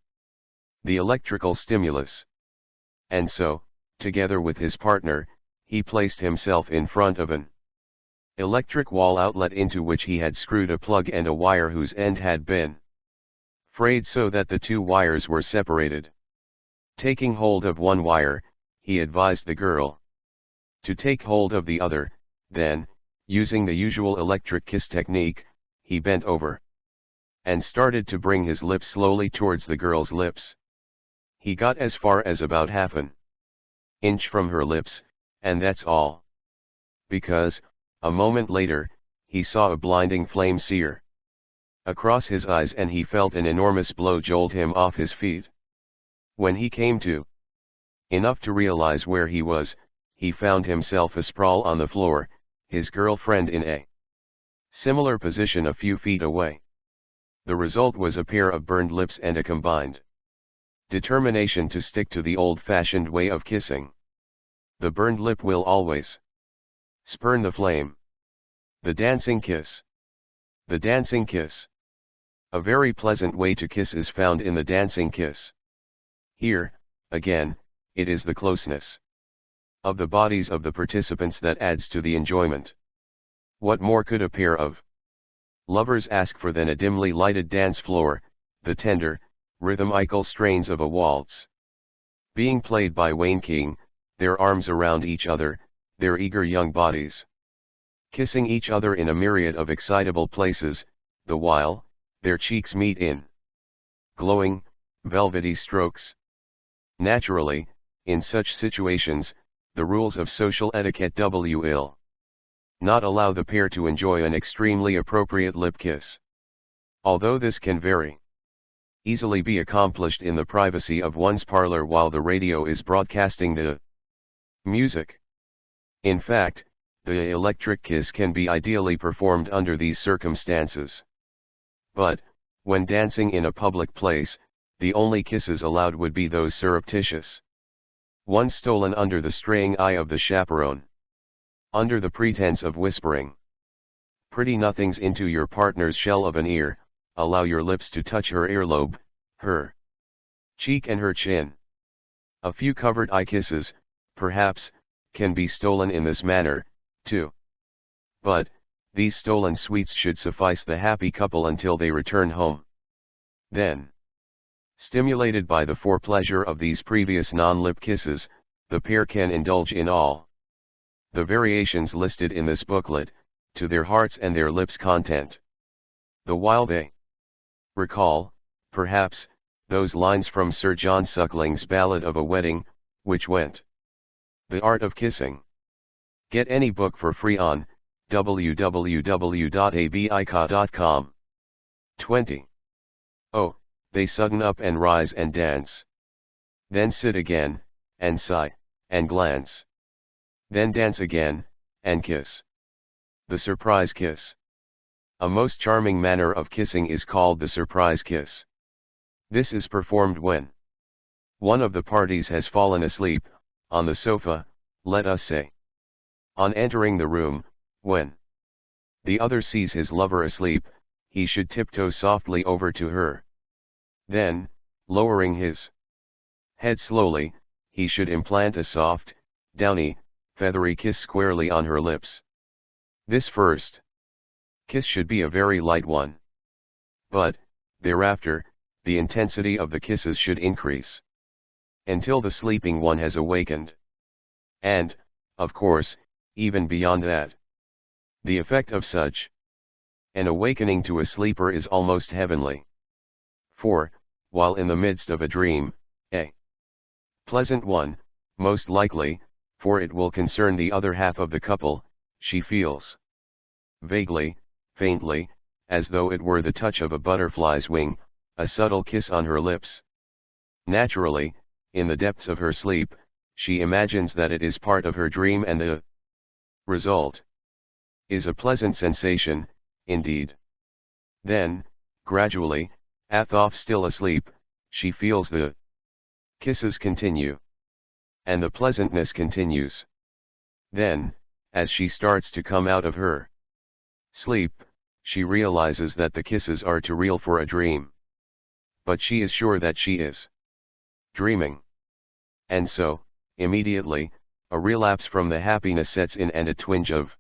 the electrical stimulus. And so, together with his partner, he placed himself in front of an electric wall outlet into which he had screwed a plug and a wire whose end had been frayed so that the 2 wires were separated. Taking hold of one wire, he advised the girl to take hold of the other. Then, using the usual electric kiss technique, he bent over and started to bring his lips slowly towards the girl's lips. He got as far as about 1/2 inch from her lips, and that's all. Because, a moment later, he saw a blinding flame sear across his eyes and he felt an enormous blow jolt him off his feet. When he came to enough to realize where he was, he found himself asprawl on the floor, his girlfriend in a similar position a few feet away. The result was a pair of burned lips and a combined determination to stick to the old-fashioned way of kissing. The burned lip will always spurn the flame. The dancing kiss. The dancing kiss. A very pleasant way to kiss is found in the dancing kiss. Here, again, it is the closeness of the bodies of the participants that adds to the enjoyment. What more could a pair of lovers ask for than a dimly lighted dance floor, the tender, rhythmical strains of a waltz being played by Wayne King, their arms around each other, their eager young bodies kissing each other in a myriad of excitable places, the while their cheeks meet in glowing, velvety strokes. Naturally, in such situations, the rules of social etiquette will not allow the pair to enjoy an extremely appropriate lip kiss. Although this can very easily be accomplished in the privacy of one's parlor while the radio is broadcasting the music. In fact, the electric kiss can be ideally performed under these circumstances. But, when dancing in a public place, the only kisses allowed would be those surreptitious ones stolen under the straying eye of the chaperone. Under the pretense of whispering pretty nothings into your partner's shell of an ear, allow your lips to touch her earlobe, her cheek and her chin. A few covered eye kisses, perhaps, can be stolen in this manner, too. But, these stolen sweets should suffice the happy couple until they return home. Then, stimulated by the forepleasure of these previous non-lip kisses, the pair can indulge in all the variations listed in this booklet, to their hearts and their lips' content. The while they Recall, perhaps, those lines from Sir John Suckling's Ballad of a Wedding, which went: The Art of Kissing. Get any book for free on www.abika.com. 20. Oh, they sudden up and rise and dance. Then sit again, and sigh, and glance. Then dance again, and kiss. The surprise kiss. A most charming manner of kissing is called the surprise kiss. This is performed when one of the parties has fallen asleep, on the sofa, let us say. On entering the room, when the other sees his lover asleep, he should tiptoe softly over to her. Then, lowering his head slowly, he should implant a soft, downy, feathery kiss squarely on her lips. This first kiss should be a very light one. But, thereafter, the intensity of the kisses should increase, until the sleeping one has awakened. And, of course, even beyond that. The effect of such an awakening to a sleeper is almost heavenly. For, while in the midst of a dream, a pleasant one, most likely, for it will concern the other half of the couple, she feels vaguely, faintly, as though it were the touch of a butterfly's wing, a subtle kiss on her lips. Naturally, in the depths of her sleep, she imagines that it is part of her dream, and the result is a pleasant sensation, indeed. Then, gradually, although still asleep, she feels the kisses continue, and the pleasantness continues. Then, as she starts to come out of her sleep, she realizes that the kisses are too real for a dream. But she is sure that she is dreaming. And so, immediately, a relapse from the happiness sets in, and a twinge of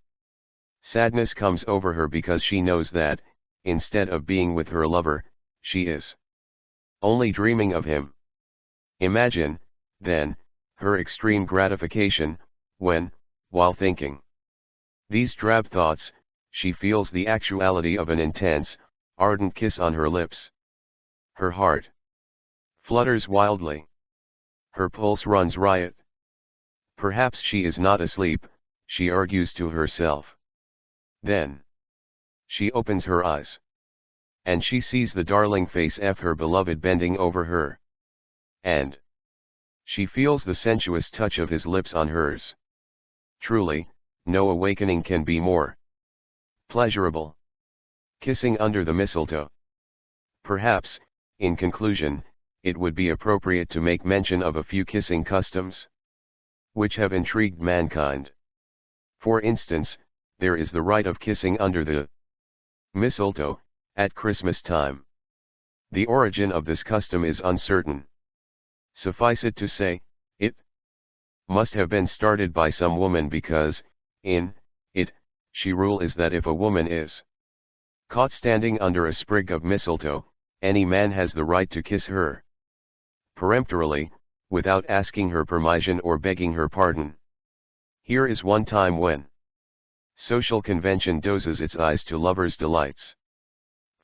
sadness comes over her, because she knows that, instead of being with her lover, she is only dreaming of him. Imagine, then, her extreme gratification, when, while thinking these drab thoughts, she feels the actuality of an intense, ardent kiss on her lips. Her heart flutters wildly. Her pulse runs riot. Perhaps she is not asleep, she argues to herself. Then she opens her eyes, and she sees the darling face of her beloved bending over her. And she feels the sensuous touch of his lips on hers. Truly, no awakening can be more pleasurable. Kissing under the mistletoe. Perhaps, in conclusion, it would be appropriate to make mention of a few kissing customs which have intrigued mankind. For instance, there is the rite of kissing under the mistletoe, at Christmas time. The origin of this custom is uncertain. Suffice it to say, it must have been started by some woman, because, in it, she rule is that if a woman is caught standing under a sprig of mistletoe, any man has the right to kiss her peremptorily, without asking her permission or begging her pardon. Here is one time when social convention doses its eyes to lovers' delights.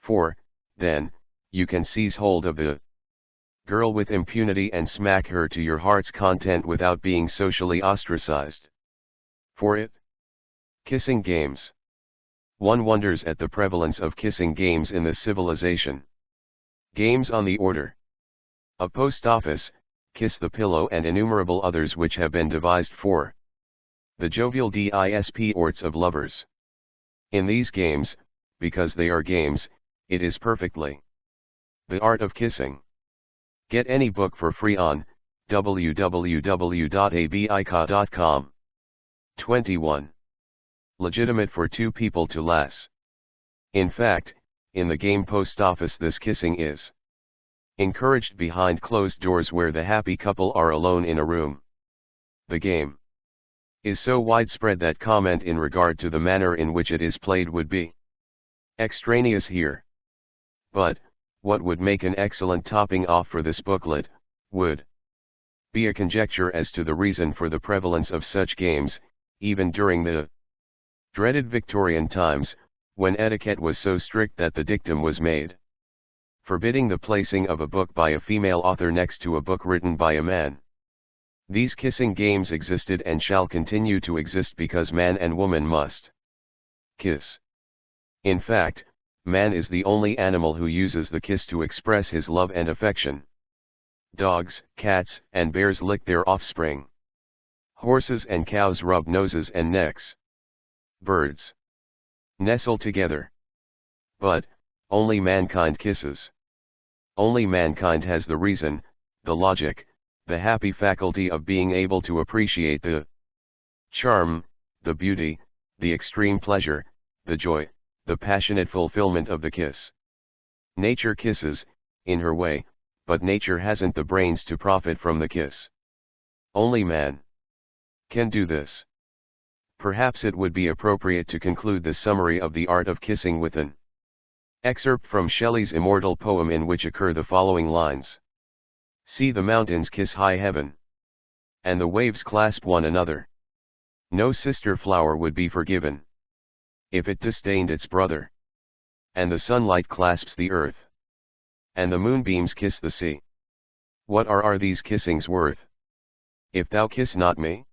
For, then, you can seize hold of the girl with impunity and smack her to your heart's content without being socially ostracized. For it. Kissing games. One wonders at the prevalence of kissing games in the civilization. Games on the order: a post office, kiss the pillow, and innumerable others which have been devised for the jovial disports of lovers. In these games, because they are games, it is perfectly the art of kissing. Get any book for free on www.abika.com. 21. Legitimate for two people to lass. In fact, in the game post office, this kissing is encouraged behind closed doors, where the happy couple are alone in a room. The game is so widespread that comment in regard to the manner in which it is played would be extraneous here. But, what would make an excellent topping off for this booklet, would be a conjecture as to the reason for the prevalence of such games, even during the dreaded Victorian times, when etiquette was so strict that the dictum was made: forbidding the placing of a book by a female author next to a book written by a man. These kissing games existed and shall continue to exist because man and woman must kiss. In fact, man is the only animal who uses the kiss to express his love and affection. Dogs, cats, and bears lick their offspring. Horses and cows rub noses and necks. Birds nestle together. But, only mankind kisses. Only mankind has the reason, the logic, the happy faculty of being able to appreciate the charm, the beauty, the extreme pleasure, the joy, the passionate fulfillment of the kiss. Nature kisses, in her way, but nature hasn't the brains to profit from the kiss. Only man can do this. Perhaps it would be appropriate to conclude the summary of The Art of Kissing with an excerpt from Shelley's immortal poem in which occur the following lines. See the mountains kiss high heaven, and the waves clasp one another. No sister flower would be forgiven if it disdained its brother. And the sunlight clasps the earth, and the moonbeams kiss the sea. What are these kissings worth, if thou kiss not me?